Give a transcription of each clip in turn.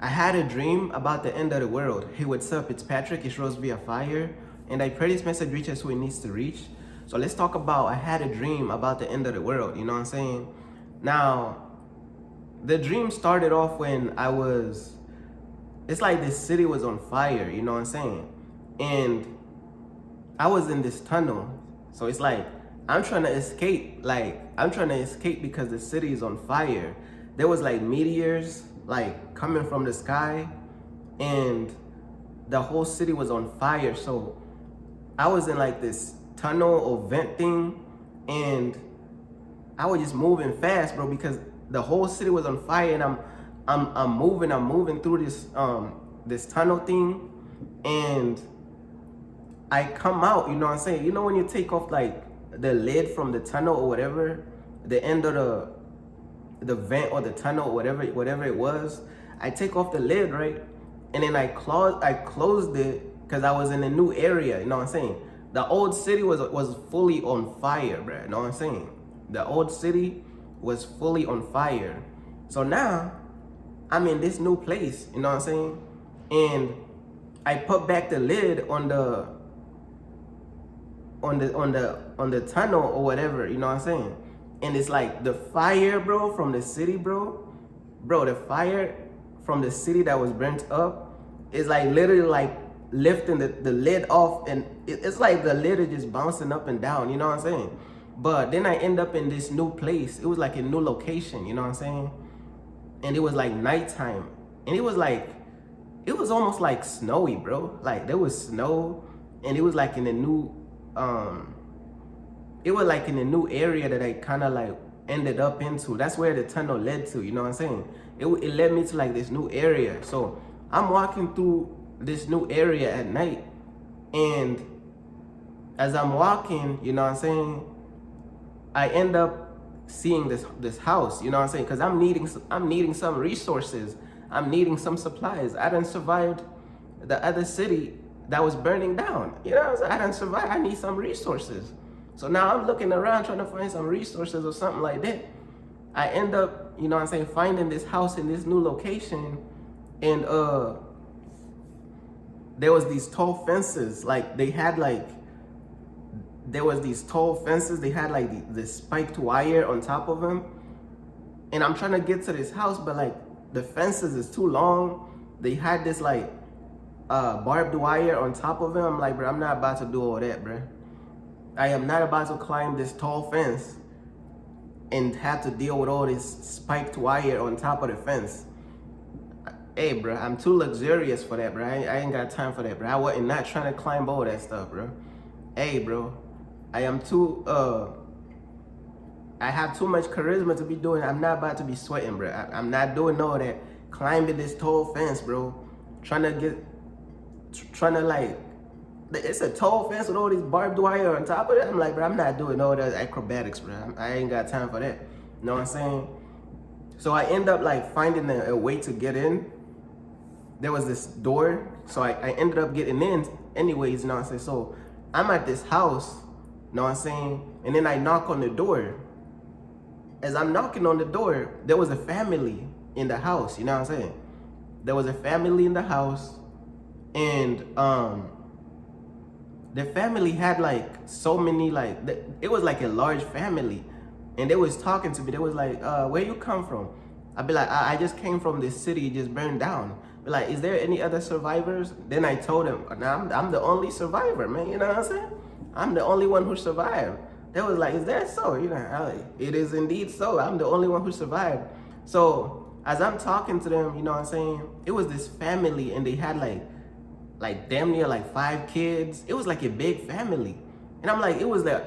I had a dream about the end of the world. Hey, what's up? It's Patrick. It's Rose via Fire. And I pray this message reaches who it needs to reach. So let's talk about I had a dream about the end of the world. You know what I'm saying? Now, the dream started off when it's like this city was on fire. You know what I'm saying? And I was in this tunnel. So it's like, I'm trying to escape. I'm trying to escape because the city is on fire. There was like meteors coming from the sky, and the whole city was on fire. So I was in like this tunnel or vent thing, and I was just moving fast, bro, because the whole city was on fire, and I'm moving through this tunnel thing, and I come out, you know what I'm saying? You know when you take off like the lid from the tunnel or whatever, the end of the vent or the tunnel or whatever it was, I take off the lid, right? And then I closed it because I was in a new area, you know what I'm saying? The old city was fully on fire, bro, you know what I'm saying? The old city was fully on fire. So now I'm in this new place, you know what I'm saying? And I put back the lid on the tunnel or whatever, you know what I'm saying? And it's like the fire, bro, from the city, bro, the fire from the city that was burnt up is like literally like lifting the lid off, and it's like the lid is just bouncing up and down, you know what I'm saying? But then I end up in this new place. It was like a new location, you know what I'm saying? And it was like nighttime, and it was almost like snowy, bro. Like there was snow, and it was like in a new it was like in a new area that I kind of like ended up into. That's where the tunnel led to, you know what I'm saying? It led me to like this new area. So I'm walking through this new area at night, and as I'm walking, you know what I'm saying, I end up seeing this house, you know what I'm saying? Because I'm needing some resources. I'm needing some supplies. I done survived the other city that was burning down. You know what I'm saying? I done survived. I need some resources. So now I'm looking around trying to find some resources or something like that. I end up, you know what I'm saying, finding this house in this new location, and there was these tall fences. There was these tall fences. They had like the spiked wire on top of them. And I'm trying to get to this house, but like the fences is too long. They had this like barbed wire on top of them. I'm like, bro, I'm not about to do all that, bro. I am not about to climb this tall fence and have to deal with all this spiked wire on top of the fence. Hey, bro, I'm too luxurious for that, bro. I ain't got time for that, bro. I wasn't not trying to climb all that stuff, bro. Hey, bro, I am too, I have too much charisma to be doing. I'm not about to be sweating, bro. I'm not doing all that. Climbing this tall fence, bro. Trying to like, it's a tall fence with all these barbed wire on top of it. I'm like, bro, I'm not doing all that acrobatics, bro. I ain't got time for that. You know what I'm saying? So I end up like finding a way to get in. There was this door, so I ended up getting in anyways, you know what I'm saying? So I'm at this house, you know what I'm saying? And then I knock on the door. As I'm knocking on the door, there was a family in the house, you know what I'm saying? There was a family in the house, and the family had like so many, like, it was like a large family, and they was talking to me. They was like, where you come from? I'd be like, I just came from this city, it just burned down. Be like, is there any other survivors? Then I told them, I'm the only survivor, man, you know what I'm saying? I'm the only one who survived. They was like, is that so? You know, it is indeed so. I'm the only one who survived. So as I'm talking to them, you know what I'm saying? It was this family, and they had like damn near like 5 kids. It was like a big family. And I'm like, it was the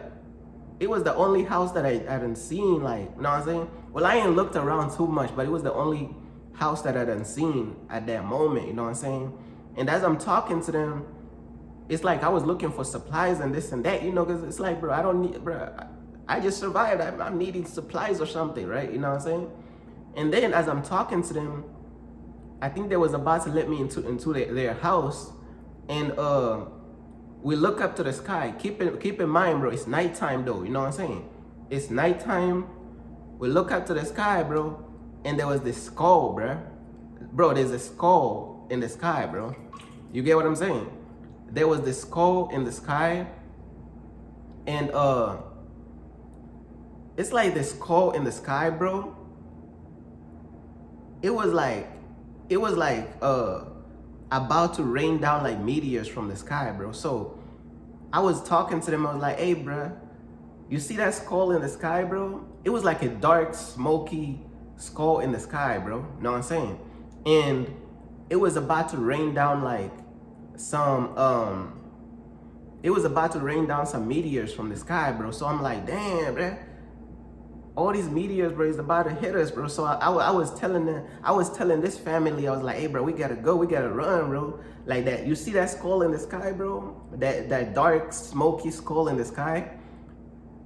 only house that I hadn't seen, like, you know what I'm saying? Well, I ain't looked around too much, but it was the only house that I hadn't seen at that moment, you know what I'm saying? And as I'm talking to them, it's like I was looking for supplies and this and that, you know, because it's like, bro, I don't need, bro, I just survived. I'm needing supplies or something, right? You know what I'm saying? And then as I'm talking to them, I think they was about to let me into their house, and we look up to the sky. Keep in mind, bro, it's nighttime though, you know what I'm saying? It's nighttime. We look up to the sky, bro, and there was this skull, bro. bro, there's a skull in the sky, bro. You get what I'm saying? There was this skull in the sky, and it's like this skull in the sky, bro. It was like about to rain down like meteors from the sky, bro. So I was talking to them. I was like, hey, bro, you see that skull in the sky, bro? It was like a dark, smoky skull in the sky, bro. You know what I'm saying? And it was about to rain down like some it was about to rain down some meteors from the sky, bro. So I'm like, damn, bro, all these meteors, bro, is about to hit us, bro. So I was telling them, I was telling this family, I was like, hey, bro, we gotta go, we gotta run, bro. Like that, you see that skull in the sky, bro? That dark, smoky skull in the sky?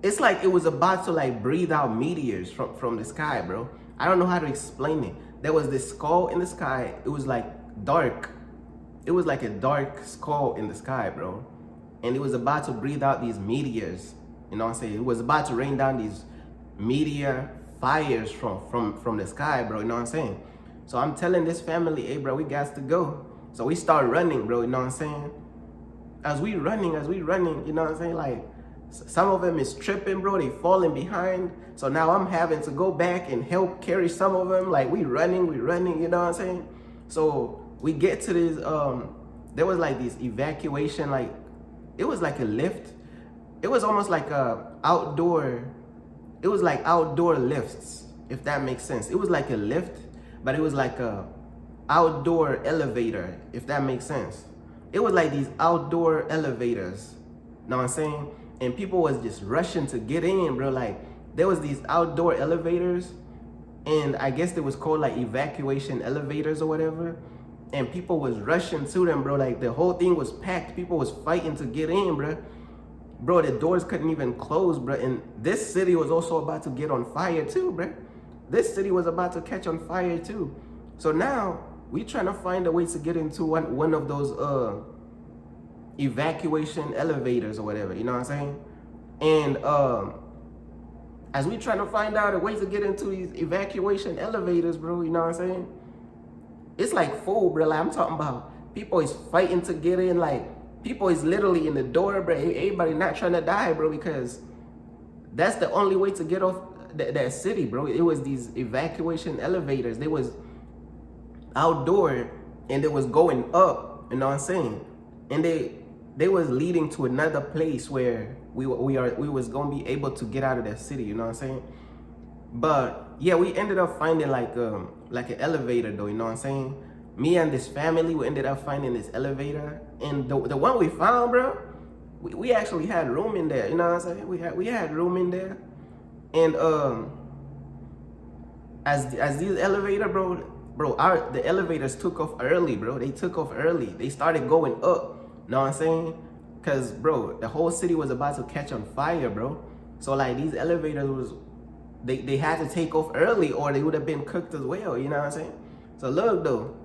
It's like it was about to like breathe out meteors from the sky, bro. I don't know how to explain it. There was this skull in the sky. It was like dark. It was like a dark skull in the sky, bro. And it was about to breathe out these meteors. You know what I'm saying? It was about to rain down these meteor fires from the sky, bro. You know what I'm saying? So I'm telling this family, hey, bro, we got to go. So we start running, bro. You know what I'm saying? As we running, you know what I'm saying? Like, some of them is tripping, bro. They falling behind. So now I'm having to go back and help carry some of them. Like, we running, you know what I'm saying? So we get to this, there was like this evacuation, like, it was like a lift. It was almost like it was like outdoor lifts, if that makes sense. It was like a lift, but it was like a outdoor elevator, if that makes sense. It was like these outdoor elevators, know what I'm saying? And people was just rushing to get in, bro. Like, there was these outdoor elevators, and I guess it was called like evacuation elevators or whatever. And people was rushing to them, bro. Like, the whole thing was packed. People was fighting to get in, bro. Bro, the doors couldn't even close, bro. And this city was also about to get on fire too, bro. This city was about to catch on fire too. So now we trying to find a way to get into one of those evacuation elevators or whatever, you know what I'm saying? And as we trying to find out a way to get into these evacuation elevators, bro, you know what I'm saying? It's like full, bro. Like, I'm talking about people is fighting to get in. Like, people is literally in the door, bro. Everybody not trying to die, bro, because that's the only way to get off that city, bro. It was these evacuation elevators. They was outdoor and they was going up, you know what I'm saying? And they was leading to another place where we was gonna be able to get out of that city, you know what I'm saying? But yeah, we ended up finding like an elevator though, you know what I'm saying? Me and this family, we ended up finding this elevator, and the one we found, bro, we actually had room in there, you know what I'm saying? We had room in there, and as these elevator, bro, the elevators took off early, bro. They took off early. They started going up, you know what I'm saying? Cause bro, the whole city was about to catch on fire, bro. So like these elevators they had to take off early, or they would have been cooked as well, you know what I'm saying? So look though,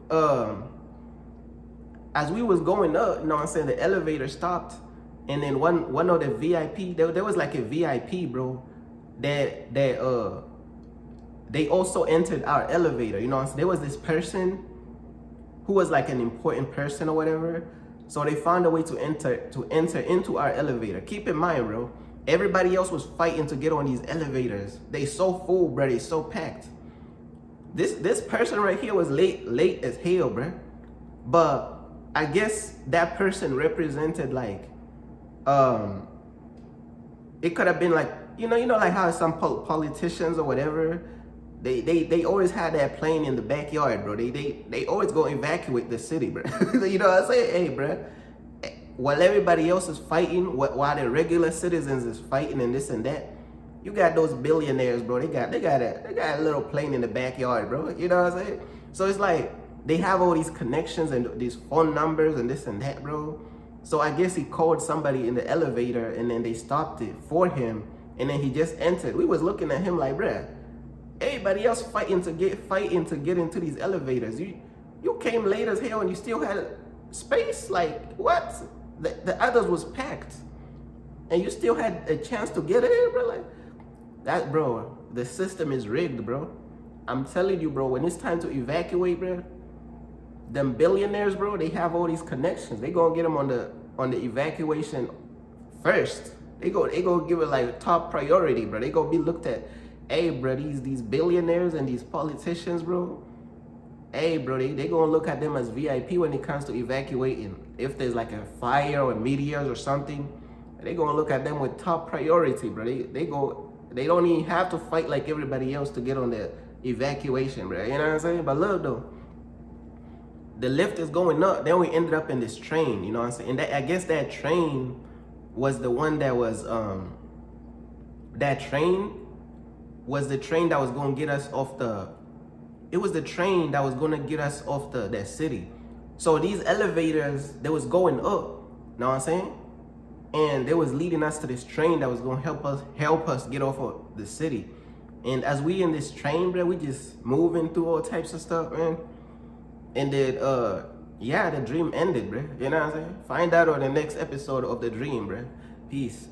as we was going up, you know what I'm saying, the elevator stopped, and then one of the VIP, there was like a VIP, bro, that they also entered our elevator, you know what I'm saying? There was this person who was like an important person or whatever. So they found a way to enter into our elevator. Keep in mind, bro, everybody else was fighting to get on these elevators. They so full, bro, they so packed. This person right here was late as hell, bro. But I guess that person represented like, it could have been like, you know, like how some politicians or whatever, they always had that plane in the backyard, bro. They always go evacuate the city, bro. You know what I'm saying? Hey, bro, while everybody else is fighting, while the regular citizens is fighting and this and that, you got those billionaires, bro. They got a little plane in the backyard, bro. You know what I'm saying? So it's like they have all these connections and these phone numbers and this and that, bro. So I guess he called somebody in the elevator, and then they stopped it for him, and then he just entered. We was looking at him like, bruh, everybody else fighting to get into these elevators. You came late as hell and you still had space? Like, what? The others was packed, and you still had a chance to get in, bro? Like that, bro. The system is rigged, bro. I'm telling you, bro. When it's time to evacuate, bro, them billionaires, bro, they have all these connections. They gonna get them on the evacuation first. They go give it like top priority, bro. They go be looked at. Hey, bro, these billionaires and these politicians, bro. Hey, bro, they gonna look at them as VIP when it comes to evacuating. If there's like a fire or meteors or something, they gonna look at them with top priority, bro. They don't even have to fight like everybody else to get on the evacuation, bro. You know what I'm saying? But look though, the lift is going up. Then we ended up in this train, you know what I'm saying? And I guess that train was the one that was that train was the train that was gonna get us off the. It was the train that was gonna get us off that city. So these elevators, they was going up, know what I'm saying? And they was leading us to this train that was gonna help us get off of the city. And as we in this train, bro, we just moving through all types of stuff, man. And then yeah, the dream ended, bro. You know what I'm saying? Find out on the next episode of The Dream, bro. Peace.